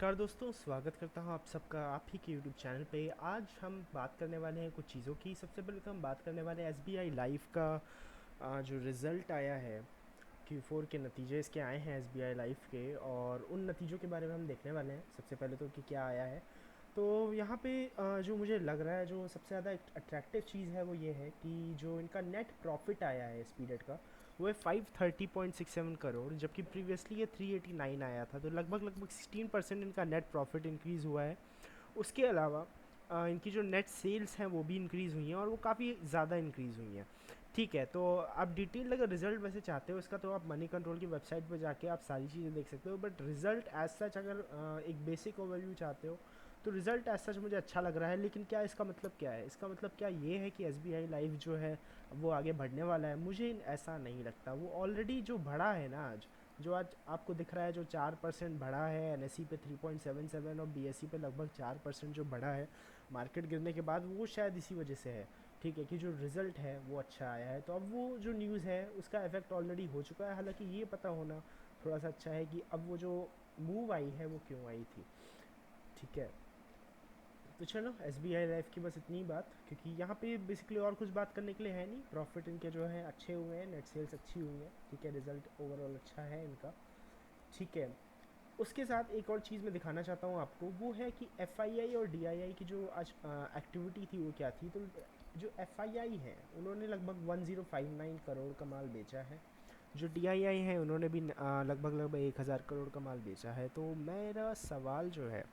नमस्कार दोस्तों, स्वागत करता हूं आप सबका आप ही के यूट्यूब चैनल पे। आज हम बात करने वाले हैं कुछ चीज़ों की। सबसे पहले तो हम बात करने वाले हैं एसबीआई लाइफ का। जो रिज़ल्ट आया है, Q4 के नतीजे इसके आए हैं एसबीआई लाइफ के, और उन नतीजों के बारे में हम देखने वाले हैं। सबसे पहले तो कि क्या आया है। तो यहाँ पे जो मुझे लग रहा है, जो सबसे ज़्यादा अट्रैक्टिव चीज़ है वो ये है कि जो इनका नेट प्रॉफिट आया है इस पीरियड का, वो है 530.67 करोड़, जबकि प्रीवियसली ये 389 आया था। तो लगभग लगभग 16% इनका नेट प्रॉफिट इंक्रीज़ हुआ है। उसके अलावा इनकी जो नेट सेल्स हैं वो भी इंक्रीज़ हुई हैं, और वो काफ़ी ज़्यादा इंक्रीज़ हुई हैं। ठीक है, तो आप डिटेल अगर रिजल्ट वैसे चाहते हो इसका, तो आप मनी कंट्रोल की वेबसाइट पर जाके आप सारी चीज़ें देख सकते हो। बट रिजल्ट एज सच अगर एक बेसिक ओवरव्यू चाहते हो, तो रिज़ल्ट एज सच मुझे अच्छा लग रहा है। लेकिन क्या इसका मतलब क्या है? इसका मतलब क्या ये है कि एसबीआई लाइफ जो है वो आगे बढ़ने वाला है? मुझे ऐसा नहीं लगता। वो ऑलरेडी जो बढ़ा है ना आज, जो आज आपको दिख रहा है, जो 4% बढ़ा है एनएसई पे 3.77, और बीएसई पे लगभग 4% जो बढ़ा है मार्केट गिरने के बाद, वो शायद इसी वजह से है। ठीक है, कि जो रिज़ल्ट है वो अच्छा आया है। तो अब वो जो न्यूज़ है उसका इफेक्ट ऑलरेडी हो चुका है। हालांकि ये पता होना थोड़ा सा अच्छा है कि अब वो जो मूव आई है वो क्यों आई थी। ठीक है, तो चलो एस बी आई लाइफ की बस इतनी ही बात, क्योंकि यहाँ पे बेसिकली और कुछ बात करने के लिए है नहीं। प्रॉफिट इनके जो है अच्छे हुए हैं, नेट सेल्स अच्छी हुई हैं। ठीक है, रिजल्ट ओवरऑल अच्छा है इनका। ठीक है, उसके साथ एक और चीज़ मैं दिखाना चाहता हूँ आपको, वो है कि एफ आई आई और डी आई आई की जो आज एक्टिविटी थी वो क्या थी। तो जो एफ आई आई है उन्होंने लगभग 1059 करोड़ का माल बेचा है। जो डी आई आई है उन्होंने भी लगभग लगभग 1000 करोड़ का माल बेचा है। तो मेरा सवाल जो है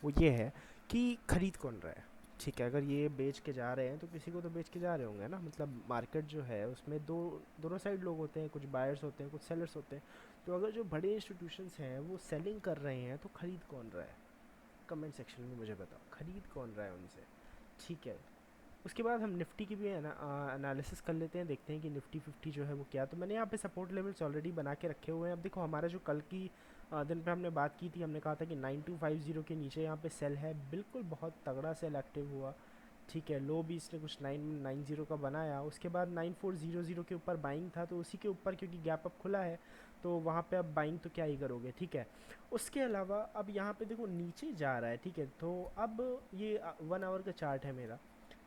वो ये है कि ख़रीद कौन रहा है। ठीक है, अगर ये बेच के जा रहे हैं तो किसी को तो बेच के जा रहे होंगे ना। मतलब मार्केट जो है उसमें दोनों साइड लोग होते हैं, कुछ बायर्स होते हैं, कुछ सेलर्स होते हैं। तो अगर जो बड़े इंस्टीट्यूशंस हैं वो सेलिंग कर रहे हैं, तो ख़रीद कौन रहा है? कमेंट सेक्शन में मुझे बताओ, ख़रीद कौन रहा है उनसे। ठीक है, उसके बाद हम निफ्टी की भी है ना एनालिसिस कर लेते हैं, देखते हैं कि निफ्टी 50 जो है वो क्या। तो मैंने यहाँ पे सपोर्ट लेवल्स ऑलरेडी बना के रखे हुए हैं। अब देखो, हमारा जो कल की दिन पे हमने बात की थी, हमने कहा था कि 9250 के नीचे यहाँ पे सेल है। बिल्कुल बहुत तगड़ा सेल एक्टिव हुआ। ठीक है, लो भी इसने कुछ 990 का बनाया। उसके बाद 9400 के ऊपर बाइंग था, तो उसी के ऊपर क्योंकि गैप अप खुला है, तो वहाँ पे अब बाइंग तो क्या ही करोगे। ठीक है, उसके अलावा अब यहाँ पे देखो नीचे जा रहा है। ठीक है, तो अब ये 1 आवर का चार्ट है मेरा।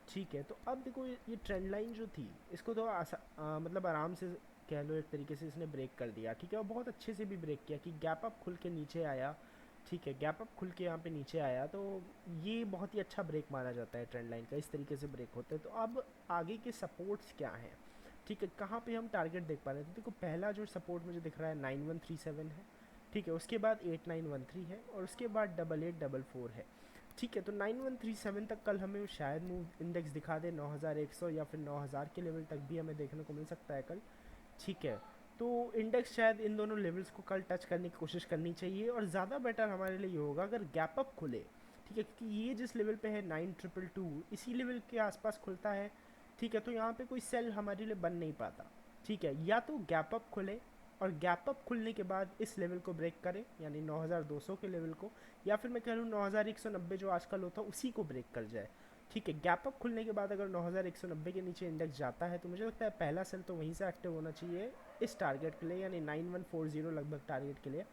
ठीक है, तो अब देखो ये ट्रेंड लाइन जो थी, इसको तो मतलब आराम से कह लो, एक तरीके से इसने ब्रेक कर दिया। ठीक है, और बहुत अच्छे से भी ब्रेक किया कि गैप अप खुल के नीचे आया। ठीक है, गैप अप खुल के यहाँ पे नीचे आया, तो ये बहुत ही अच्छा ब्रेक माना जाता है ट्रेंड लाइन का। इस तरीके से ब्रेक होते हैं। तो अब आगे के सपोर्ट्स क्या हैं? ठीक है, कहाँ पे हम टारगेट देख पा रहे हैं? तो देखो, पहला जो सपोर्ट मुझे दिख रहा है 9137 है। ठीक है, उसके बाद 8913 है, और उसके बाद 8844 है। ठीक है, तो 9137 तक कल हमें शायद मूव इंडेक्स दिखा दे 9100, या फिर 9000 के लेवल तक भी हमें देखने को मिल सकता है कल। ठीक है, तो इंडेक्स शायद इन दोनों लेवल्स को कल टच करने की कोशिश करनी चाहिए, और ज़्यादा बेटर हमारे लिए ये होगा अगर गैप अप खुले। ठीक है, क्योंकि ये जिस लेवल पे है 9222, इसी लेवल के आसपास खुलता है। ठीक है, तो यहाँ पे कोई सेल हमारे लिए बन नहीं पाता। ठीक है, या तो गैप अप खुले, और गैप अप खुलने के बाद इस लेवल को ब्रेक करे, यानी 9200 के लेवल को, या फिर मैं कह लूँ 9190 जो आजकल होता है उसी को ब्रेक कर जाए। ठीक है, गैप अप खुलने के बाद अगर 9190 के नीचे इंडेक्स जाता है, तो मुझे लगता है पहला सेल तो वहीं से एक्टिव होना चाहिए इस टारगेट के लिए, यानी 9140 लगभग टारगेट के लिए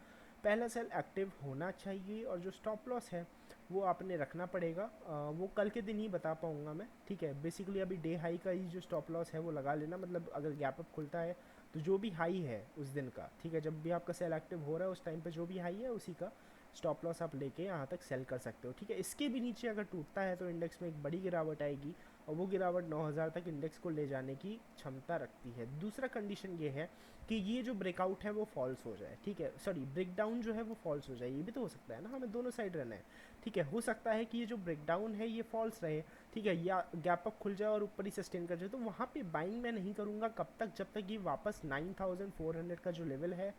पहला सेल एक्टिव होना चाहिए। और जो स्टॉप लॉस है वो आपने रखना पड़ेगा। वो कल के दिन ही बता पाऊँगा मैं। ठीक है, बेसिकली अभी डे हाई का ही जो स्टॉप लॉस है वो लगा लेना। मतलब अगर गैप अप खुलता है तो जो भी हाई है उस दिन का, ठीक है, जब भी आपका सेल एक्टिव हो रहा है उस टाइम पे जो भी हाई है उसी का स्टॉप लॉस आप लेके यहाँ तक सेल कर सकते हो। ठीक है, इसके भी नीचे अगर टूटता है तो इंडेक्स में एक बड़ी गिरावट आएगी, और वो गिरावट 9000 तक इंडेक्स को ले जाने की क्षमता रखती है। दूसरा कंडीशन ये है कि ये जो ब्रेकआउट है वो फॉल्स हो जाए। ठीक है, सॉरी, ब्रेकडाउन जो है वो फॉल्स हो जाए। ये भी तो हो सकता है ना, हमें दोनों साइड रहना है। ठीक है, हो सकता है कि ये जो ब्रेकडाउन है ये फॉल्स रहे। ठीक है, या गैप अप खुल जाए और ऊपर ही सस्टेन कर जाए, तो वहाँ पे बाइंग मैं नहीं करूँगा कब तक, जब तक ये वापस 9400 का जो लेवल है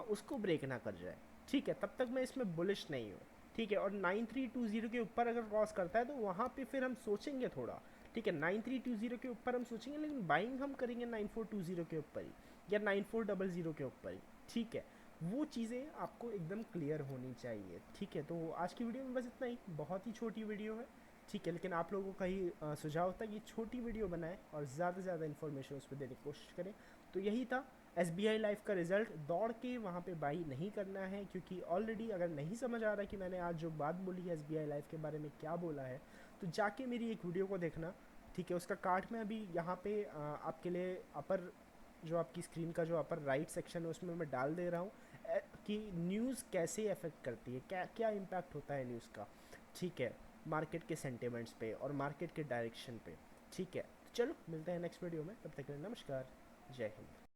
उसको ब्रेक ना कर जाए। ठीक है, तब तक मैं इसमें बुलिश नहीं हूँ। ठीक है, और 9320 के ऊपर अगर क्रॉस करता है तो वहाँ पे फिर हम सोचेंगे थोड़ा। ठीक है, 9320 के ऊपर हम सोचेंगे, लेकिन बाइंग हम करेंगे 9420 के ऊपर ही, या 9400 के ऊपर ही। ठीक है, वो चीज़ें आपको एकदम क्लियर होनी चाहिए। ठीक है, तो आज की वीडियो में बस इतना ही, बहुत ही छोटी वीडियो है। ठीक है, लेकिन आप लोगों का ही सुझाव होता है कि छोटी वीडियो बनाएं और ज़्यादा से ज़्यादा इन्फॉर्मेशन उस पर देने की कोशिश करें। तो यही था एस बी आई लाइफ का रिज़ल्ट। दौड़ के वहाँ पे बाई नहीं करना है, क्योंकि ऑलरेडी अगर नहीं समझ आ रहा कि मैंने आज जो बात बोली है एस बी आई लाइफ के बारे में क्या बोला है, तो जाके मेरी एक वीडियो को देखना। ठीक है, उसका कार्ड मैं अभी यहाँ पे आपके लिए अपर, जो आपकी स्क्रीन का जो अपर राइट सेक्शन है उसमें मैं डाल दे रहा हूँ कि न्यूज़ कैसे अफेक्ट करती है, क्या क्या इम्पैक्ट होता है न्यूज़ का। ठीक है, मार्केट के सेंटिमेंट्स पे और मार्केट के डायरेक्शन पे। ठीक है, तो चलो मिलते हैं नेक्स्ट वीडियो में, तब तक के लिए नमस्कार, जय हिंद।